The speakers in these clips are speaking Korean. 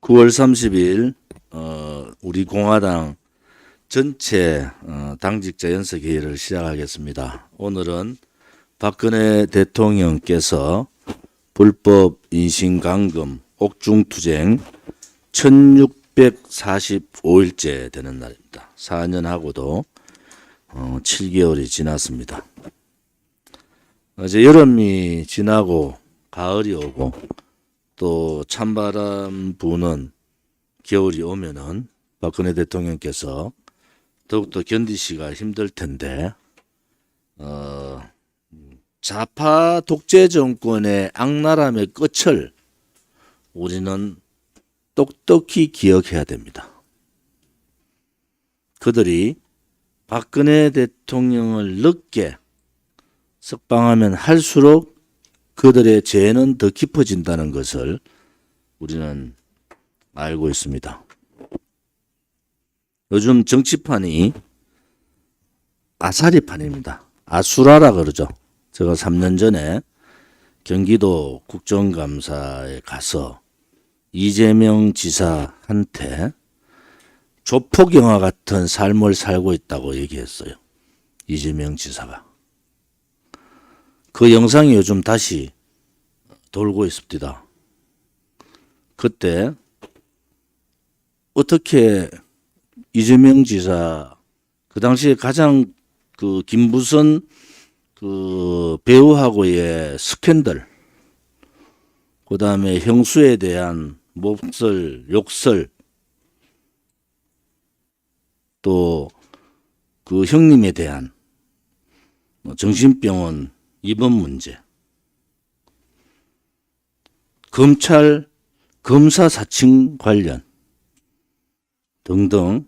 9월 30일 우리 공화당 전체 당직자 연석회의를 시작하겠습니다. 오늘은 박근혜 대통령께서 불법 인신감금 옥중투쟁 1645일째 되는 날입니다. 4년하고도 7개월이 지났습니다. 이제 여름이 지나고 가을이 오고 또 찬바람 부는 겨울이 오면은 박근혜 대통령께서 더욱더 견디시기가 힘들 텐데 좌파 독재 정권의 악랄함의 끝을 우리는 똑똑히 기억해야 됩니다. 그들이 박근혜 대통령을 늦게 석방하면 할수록 그들의 죄는 더 깊어진다는 것을 우리는 알고 있습니다. 요즘 정치판이 아사리판입니다. 아수라라 그러죠. 제가 3년 전에 경기도 국정감사에 가서 이재명 지사한테 조폭영화 같은 삶을 살고 있다고 얘기했어요. 이재명 지사가. 그 영상이 요즘 다시 돌고 있습니다. 그때 어떻게 이재명 지사 그 당시에 가장 그 김부선 그 배우하고의 스캔들, 그 다음에 형수에 대한 몹설, 욕설, 또 그 형님에 대한 정신병원 입원 문제, 검찰 검사 사칭 관련 등등,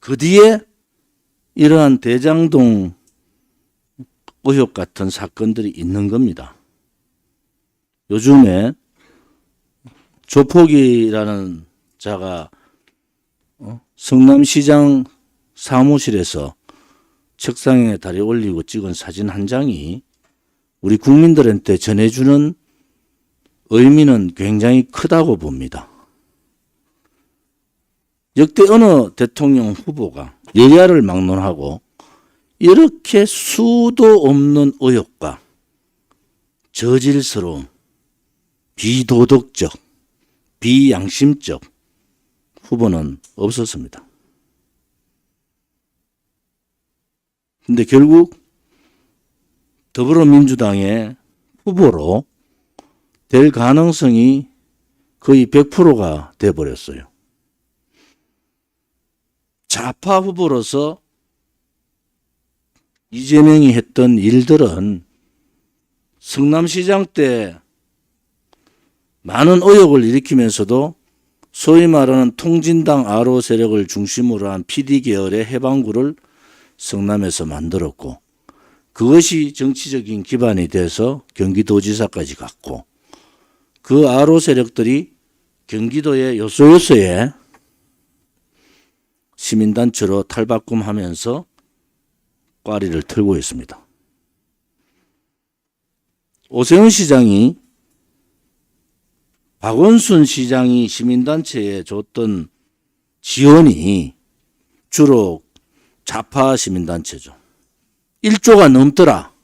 그 뒤에 이러한 대장동 의혹 같은 사건들이 있는 겁니다. 요즘에 조폭이라는 자가 성남시장 사무실에서 책상에 다리 올리고 찍은 사진 한 장이 우리 국민들한테 전해주는 의미는 굉장히 크다고 봅니다. 역대 어느 대통령 후보가 여야를 막론하고 이렇게 수도 없는 의혹과 저질스러움, 비도덕적, 비양심적 후보는 없었습니다. 근데 결국 더불어민주당의 후보로 될 가능성이 거의 100%가 돼버렸어요. 좌파 후보로서 이재명이 했던 일들은 성남시장 때 많은 의혹을 일으키면서도 소위 말하는 통진당 아로 세력을 중심으로 한 PD 계열의 해방구를 성남에서 만들었고, 그것이 정치적인 기반이 돼서 경기도지사까지 갔고, 그 아로 세력들이 경기도의 요소요소에 시민단체로 탈바꿈하면서 꽈리를 틀고 있습니다. 오세훈 시장이 박원순 시장이 시민단체에 줬던 지원이 주로 좌파 시민단체죠. 1조가 넘더라.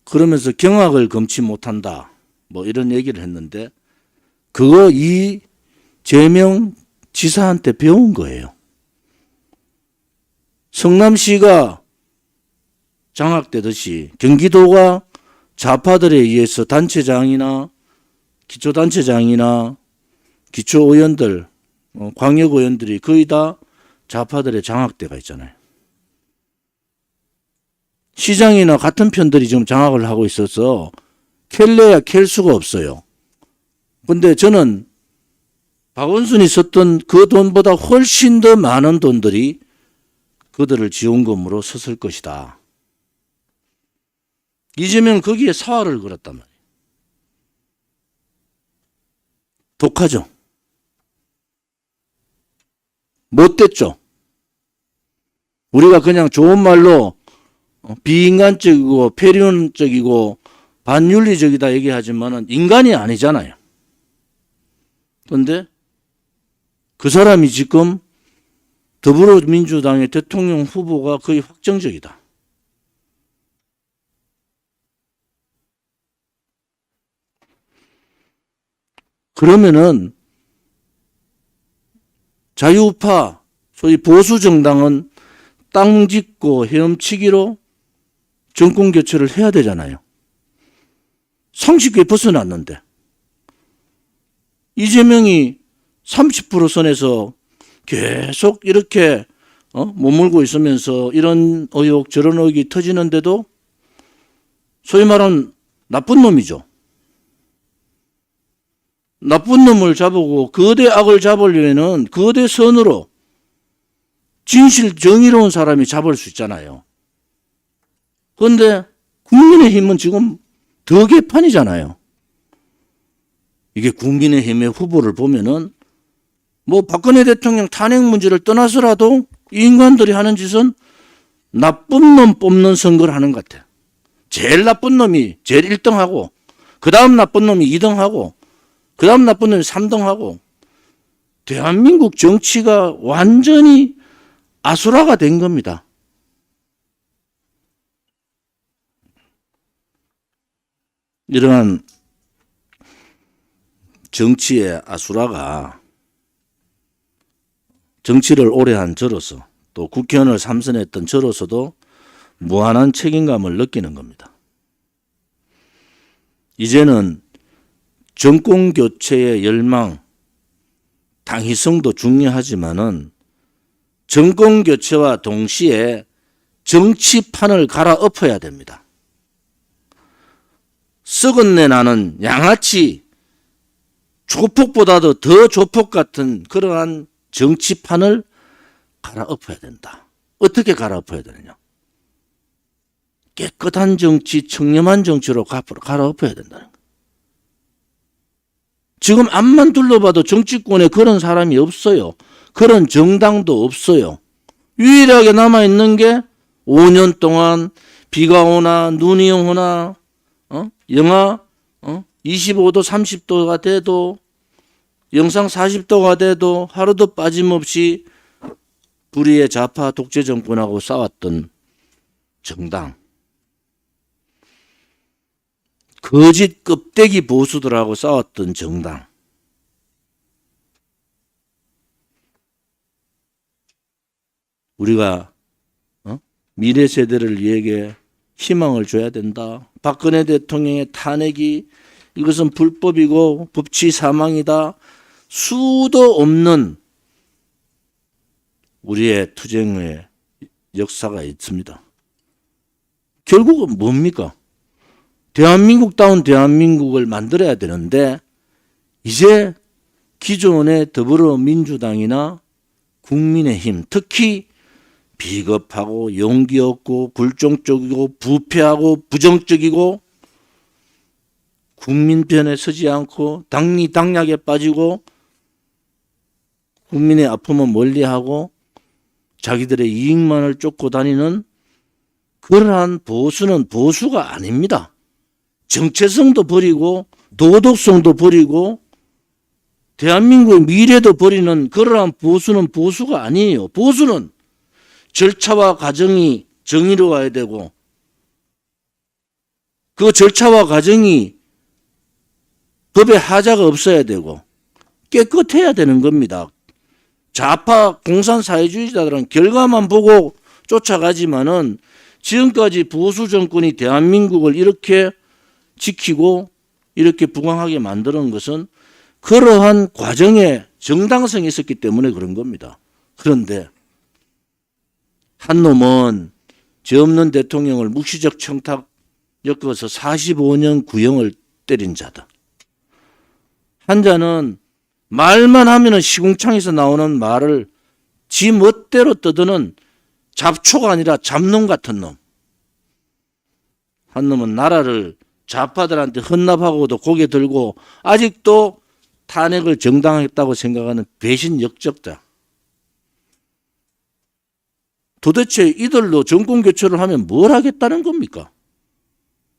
그러면서 경악을 금치 못한다. 뭐 이런 얘기를 했는데, 그거 이재명 지사한테 배운 거예요. 성남시가 장악되듯이 경기도가 좌파들에 의해서 단체장이나 기초단체장이나 기초의원들, 광역의원들이 거의 다 좌파들의 장악대가 있잖아요. 시장이나 같은 편들이 지금 장악을 하고 있어서 캘래야 캘 수가 없어요. 근데 저는 박원순이 썼던 그 돈보다 훨씬 더 많은 돈들이 그들을 지원금으로 썼을 것이다. 이재명 거기에 사활을 걸었단 말이에요. 독하죠. 못됐죠. 우리가 그냥 좋은 말로 비인간적이고 폐륜적이고 반윤리적이다 얘기하지만은 인간이 아니잖아요. 그런데 그 사람이 지금 더불어민주당의 대통령 후보가 거의 확정적이다. 그러면은 자유우파, 소위 보수정당은 땅 짓고 헤엄치기로 정권 교체를 해야 되잖아요. 상식에 벗어났는데 이재명이 30% 선에서 계속 이렇게 머물고 있으면서 이런 의혹 저런 의혹이 터지는데도 소위 말하는 나쁜 놈이죠. 나쁜 놈을 잡고 거대 악을 잡으려면 거대 선으로 진실 정의로운 사람이 잡을 수 있잖아요. 그런데 국민의힘은 지금 더 개판이잖아요. 이게 국민의힘의 후보를 보면은 뭐 박근혜 대통령 탄핵 문제를 떠나서라도 이 인간들이 하는 짓은 나쁜 놈 뽑는 선거를 하는 것 같아. 제일 나쁜 놈이 제일 1등하고 그 다음 나쁜 놈이 2등하고 그 다음 나쁜 놈이 3등하고 대한민국 정치가 완전히 아수라가 된 겁니다. 이러한 정치의 아수라가 정치를 오래 한 저로서 또 국회의원을 3선했던 저로서도 무한한 책임감을 느끼는 겁니다. 이제는 정권 교체의 열망, 당위성도 중요하지만은 정권 교체와 동시에 정치판을 갈아엎어야 됩니다. 썩은내 나는 양아치 조폭보다도 더 조폭 같은 그러한 정치판을 갈아엎어야 된다. 어떻게 갈아엎어야 되느냐? 깨끗한 정치, 청렴한 정치로 갈아엎어야 된다는 거예요. 지금 앞만 둘러봐도 정치권에 그런 사람이 없어요. 그런 정당도 없어요. 유일하게 남아있는 게 5년 동안 비가 오나 눈이 오나 영하 25도 30도가 돼도 영상 40도가 돼도 하루도 빠짐없이 불의의 좌파 독재 정권하고 싸웠던 정당. 거짓 껍데기 보수들하고 싸웠던 정당. 우리가 미래 세대를 위해 희망을 줘야 된다. 박근혜 대통령의 탄핵이 이것은 불법이고 법치 사망이다. 수도 없는 우리의 투쟁의 역사가 있습니다. 결국은 뭡니까? 대한민국다운 대한민국을 만들어야 되는데 이제 기존의 더불어민주당이나 국민의힘, 특히 비겁하고 용기 없고 굴종적이고 부패하고 부정적이고 국민 편에 서지 않고 당리당략에 빠지고 국민의 아픔은 멀리하고 자기들의 이익만을 쫓고 다니는 그러한 보수는 보수가 아닙니다. 정체성도 버리고 도덕성도 버리고 대한민국의 미래도 버리는 그러한 보수는 보수가 아니에요. 보수는 절차와 과정이 정의로워야 되고 그 절차와 과정이 법에 하자가 없어야 되고 깨끗해야 되는 겁니다. 좌파 공산사회주의자들은 결과만 보고 쫓아가지만은 지금까지 보수 정권이 대한민국을 이렇게 지키고 이렇게 부강하게 만드는 것은 그러한 과정에 정당성이 있었기 때문에 그런 겁니다. 그런데 한 놈은 죄 없는 대통령을 묵시적 청탁 엮어서 45년 구형을 때린 자다. 한 자는 말만 하면은 시궁창에서 나오는 말을 지 멋대로 떠드는 잡초가 아니라 잡놈 같은 놈. 한 놈은 나라를 좌파들한테 헌납하고도 고개 들고 아직도 탄핵을 정당했다고 생각하는 배신 역적자. 도대체 이들로 정권 교체를 하면 뭘 하겠다는 겁니까?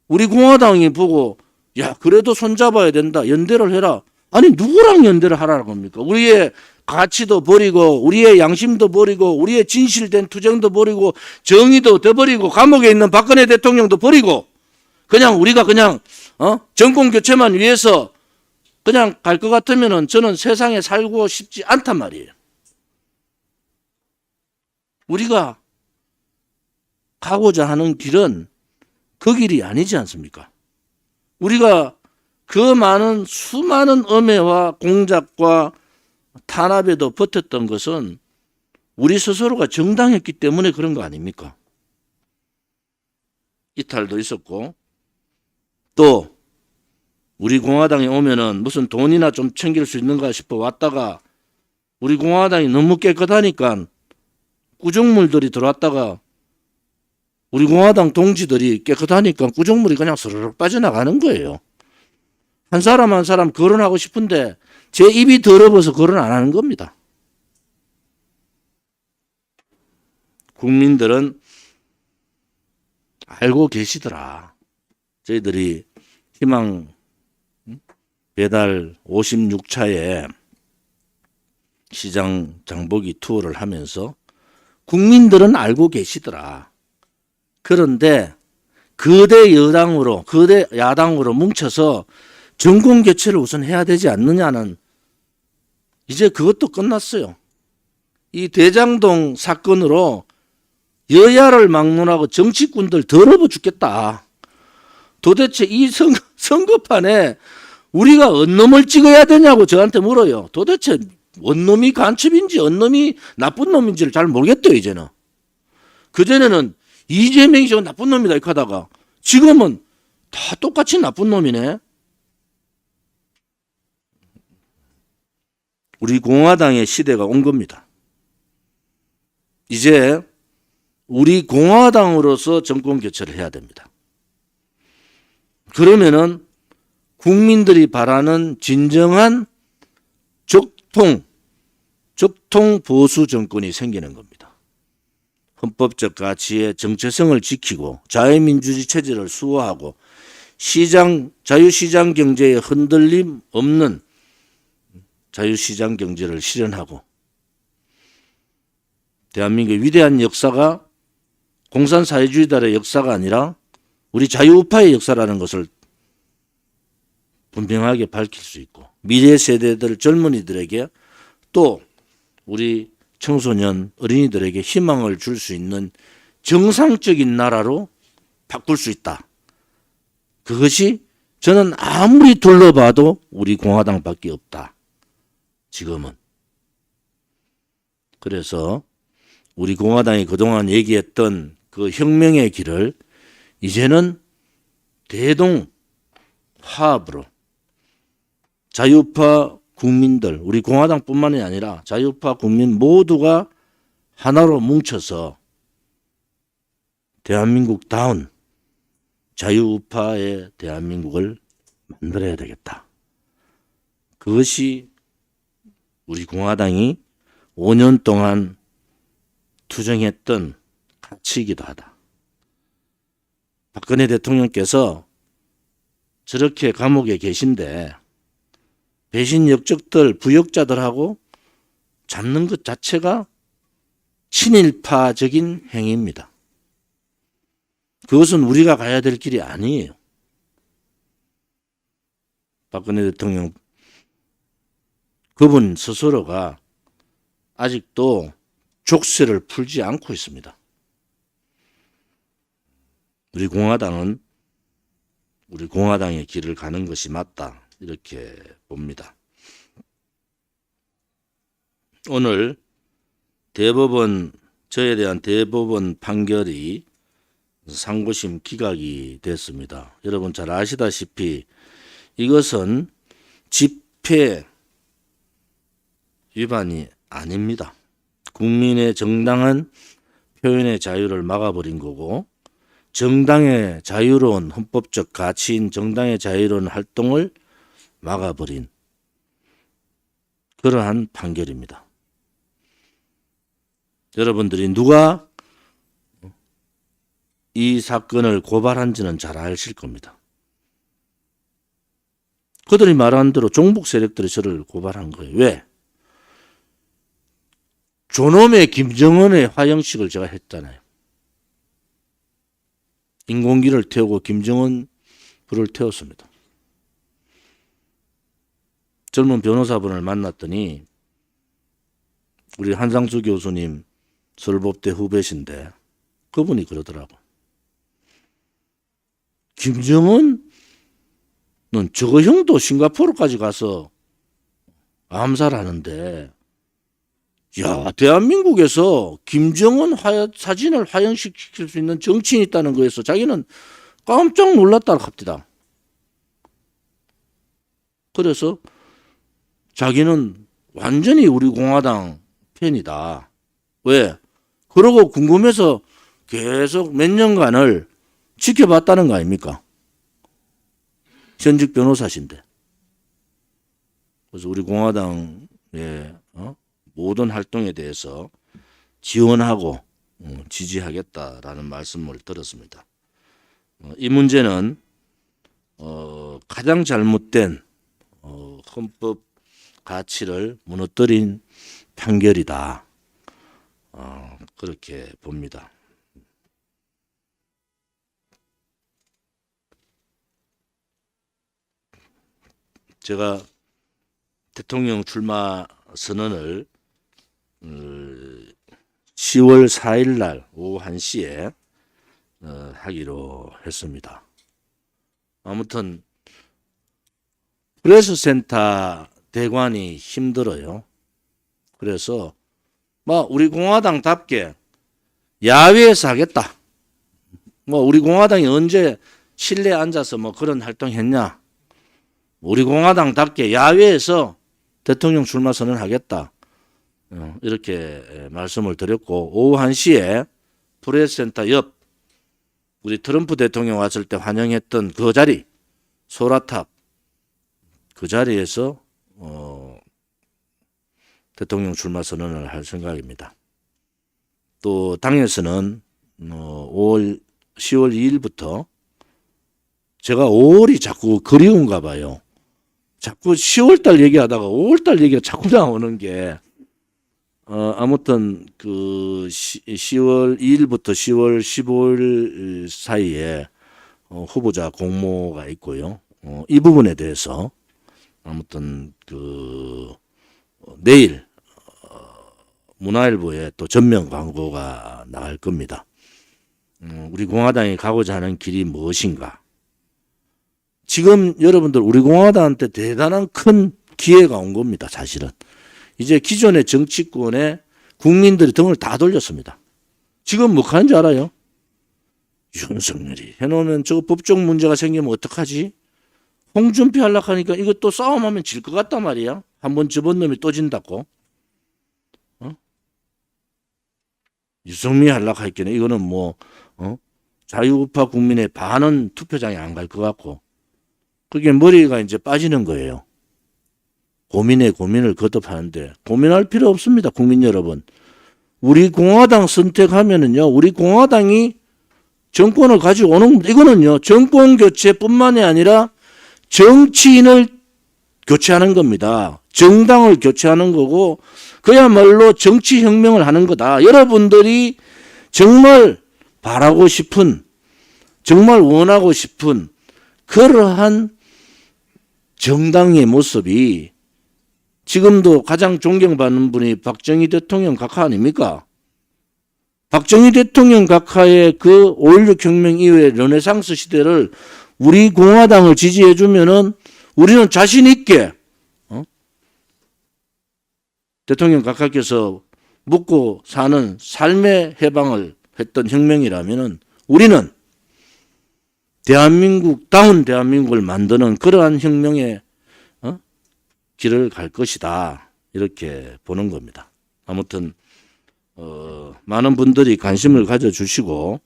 우리 공화당이 보고 야 그래도 손잡아야 된다. 연대를 해라. 아니 누구랑 연대를 하라는 겁니까? 우리의 가치도 버리고 우리의 양심도 버리고 우리의 진실된 투쟁도 버리고 정의도 더 버리고 감옥에 있는 박근혜 대통령도 버리고 그냥 우리가 그냥 정권 교체만 위해서 그냥 갈 것 같으면은 저는 세상에 살고 싶지 않단 말이에요. 우리가 가고자 하는 길은 그 길이 아니지 않습니까? 우리가 그 많은 수많은 엄해와 공작과 탄압에도 버텼던 것은 우리 스스로가 정당했기 때문에 그런 거 아닙니까? 이탈도 있었고 또 우리 공화당에 오면은 무슨 돈이나 좀 챙길 수 있는가 싶어 왔다가 우리 공화당이 너무 깨끗하니까 구정물들이 들어왔다가 우리 공화당 동지들이 깨끗하니까 구정물이 그냥 스르륵 빠져나가는 거예요. 한 사람 한 사람 거론하고 싶은데 제 입이 더러워서 거론 안 하는 겁니다. 국민들은 알고 계시더라. 저희들이 희망 배달 56차에 시장 장보기 투어를 하면서 국민들은 알고 계시더라. 그런데 거대 여당으로 거대 야당으로 뭉쳐서 정권 교체를 우선 해야 되지 않느냐는 이제 그것도 끝났어요. 이 대장동 사건으로 여야를 막론하고 정치꾼들 더러워 죽겠다. 도대체 이 선거판에 우리가 언놈을 찍어야 되냐고 저한테 물어요. 도대체 언놈이 간첩인지 언놈이 나쁜 놈인지를 잘 모르겠대요. 이제는. 그전에는 이재명이 저 나쁜 놈이다 이렇게 하다가 지금은 다 똑같이 나쁜 놈이네. 우리 공화당의 시대가 온 겁니다. 이제 우리 공화당으로서 정권 교체를 해야 됩니다. 그러면은 국민들이 바라는 진정한 적통 보수 정권이 생기는 겁니다. 헌법적 가치의 정체성을 지키고 자유민주주의 체제를 수호하고 자유시장 경제에 흔들림 없는 자유시장 경제를 실현하고 대한민국의 위대한 역사가 공산사회주의들의 역사가 아니라 우리 자유우파의 역사라는 것을 분명하게 밝힐 수 있고 미래 세대들 젊은이들에게 또 우리 청소년 어린이들에게 희망을 줄 수 있는 정상적인 나라로 바꿀 수 있다. 그것이 저는 아무리 둘러봐도 우리 공화당밖에 없다. 지금은. 그래서 우리 공화당이 그동안 얘기했던 그 혁명의 길을 이제는 대동 화합으로 자유파 국민들, 우리 공화당뿐만이 아니라 자유파 국민 모두가 하나로 뭉쳐서 대한민국다운 자유우파의 대한민국을 만들어야 되겠다. 그것이 우리 공화당이 5년 동안 투쟁했던 가치이기도 하다. 박근혜 대통령께서 저렇게 감옥에 계신데 배신 역적들, 부역자들하고 잡는 것 자체가 친일파적인 행위입니다. 그것은 우리가 가야 될 길이 아니에요. 박근혜 대통령 그분 스스로가 아직도 족쇄를 풀지 않고 있습니다. 우리 공화당의 길을 가는 것이 맞다. 이렇게 봅니다. 오늘 저에 대한 대법원 판결이 상고심 기각이 됐습니다. 여러분 잘 아시다시피 이것은 집회 위반이 아닙니다. 국민의 정당한 표현의 자유를 막아버린 거고 정당의 자유로운 헌법적 가치인 정당의 자유로운 활동을 막아버린 그러한 판결입니다. 여러분들이 누가 이 사건을 고발한지는 잘 아실 겁니다. 그들이 말한 대로 종북 세력들이 저를 고발한 거예요. 왜? 존엄의 김정은의 화형식을 제가 했잖아요. 인공기를 태우고 김정은 불을 태웠습니다. 젊은 변호사분을 만났더니 우리 한상수 교수님 서울법대 후배신데 그분이 그러더라고. 김정은은 저거 형도 싱가포르까지 가서 암살하는데 야, 대한민국에서 김정은 사진을 화형시킬 수 있는 정치인이 있다는 거에서 자기는 깜짝 놀랐다고 합니다. 그래서 자기는 완전히 우리 공화당 팬이다. 왜? 그러고 궁금해서 계속 몇 년간을 지켜봤다는 거 아닙니까? 현직 변호사신데. 그래서 우리 공화당의 모든 활동에 대해서 지원하고 지지하겠다라는 말씀을 들었습니다. 이 문제는 가장 잘못된 헌법 가치를 무너뜨린 판결이다. 그렇게 봅니다. 제가 대통령 출마 선언을 10월 4일 날 오후 1시에 하기로 했습니다. 아무튼 프레스센터 대관이 힘들어요. 그래서 우리 공화당답게 야외에서 하겠다. 우리 공화당이 언제 실내에 앉아서 그런 활동했냐. 우리 공화당답게 야외에서 대통령 출마 선언하겠다. 이렇게 말씀을 드렸고 오후 1시에 프레스센터 옆 우리 트럼프 대통령 왔을 때 환영했던 그 자리 소라탑 그 자리에서 대통령 출마 선언을 할 생각입니다. 또 당에서는 10월 2일부터 제가 5월이 자꾸 그리운가 봐요. 자꾸 10월달 얘기하다가 5월달 얘기가 자꾸 나오는 게 아무튼 그 10월 2일부터 10월 15일 사이에 후보자 공모가 있고요. 이 부분에 대해서 아무튼 그 내일 문화일보에 또 전면 광고가 나갈 겁니다. 우리 공화당이 가고자 하는 길이 무엇인가? 지금 여러분들 우리 공화당한테 대단한 큰 기회가 온 겁니다. 사실은. 이제 기존의 정치권에 국민들이 등을 다 돌렸습니다. 지금 뭐 하는 줄 알아요? 윤석열이 해놓으면 저 법적 문제가 생기면 어떡하지? 홍준표 하려고 하니까 이거 또 싸움하면 질 것 같단 말이야. 한번 접은 놈이 또 진다고. 유승민 하려고 했겠네. 이거는 자유우파 국민의 반은 투표장에 안 갈 것 같고. 그게 머리가 이제 빠지는 거예요. 고민에 고민을 거듭하는데 고민할 필요 없습니다. 국민 여러분. 우리 공화당 선택하면은요. 우리 공화당이 정권을 가지고 오는 이거는요. 정권 교체뿐만이 아니라 정치인을 교체하는 겁니다. 정당을 교체하는 거고 그야말로 정치혁명을 하는 거다. 여러분들이 정말 바라고 싶은 정말 원하고 싶은 그러한 정당의 모습이 지금도 가장 존경받는 분이 박정희 대통령 각하 아닙니까? 박정희 대통령 각하의 그 5.16 혁명 이후의 르네상스 시대를 우리 공화당을 지지해 주면은 우리는 자신 있게 대통령 각하께서 묵고 사는 삶의 해방을 했던 혁명이라면은 우리는 대한민국다운 대한민국을 만드는 그러한 혁명의 길을 갈 것이다. 이렇게 보는 겁니다. 아무튼 많은 분들이 관심을 가져주시고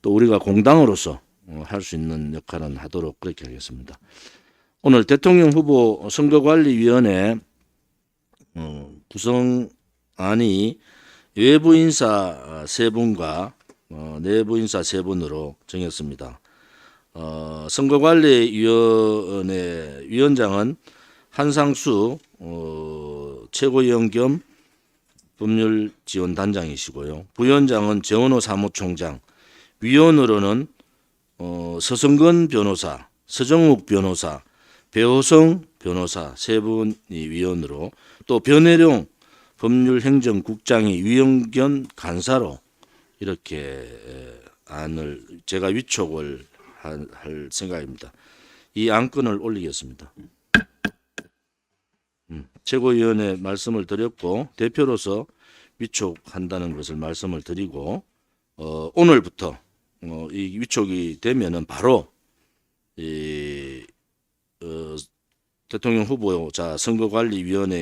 또 우리가 공당으로서 할 수 있는 역할은 하도록 그렇게 하겠습니다. 오늘 대통령 후보 선거관리위원회 구성안이 외부 인사 3분과 내부 인사 3분으로 정했습니다. 선거관리위원회 위원장은 한상수 최고위원 겸 법률지원단장이시고요. 부위원장은 정은호 사무총장, 위원으로는 서성근 변호사, 서정욱 변호사, 배호성 변호사 세 분이 위원으로, 또 변혜룡 법률행정국장이 위원 겸 간사로 이렇게 안을 제가 위촉을 할 생각입니다. 이 안건을 올리겠습니다. 최고위원회 말씀을 드렸고 대표로서 위촉한다는 것을 말씀을 드리고 오늘부터 이 위촉이 되면은 바로 이 대통령 후보자 선거관리위원회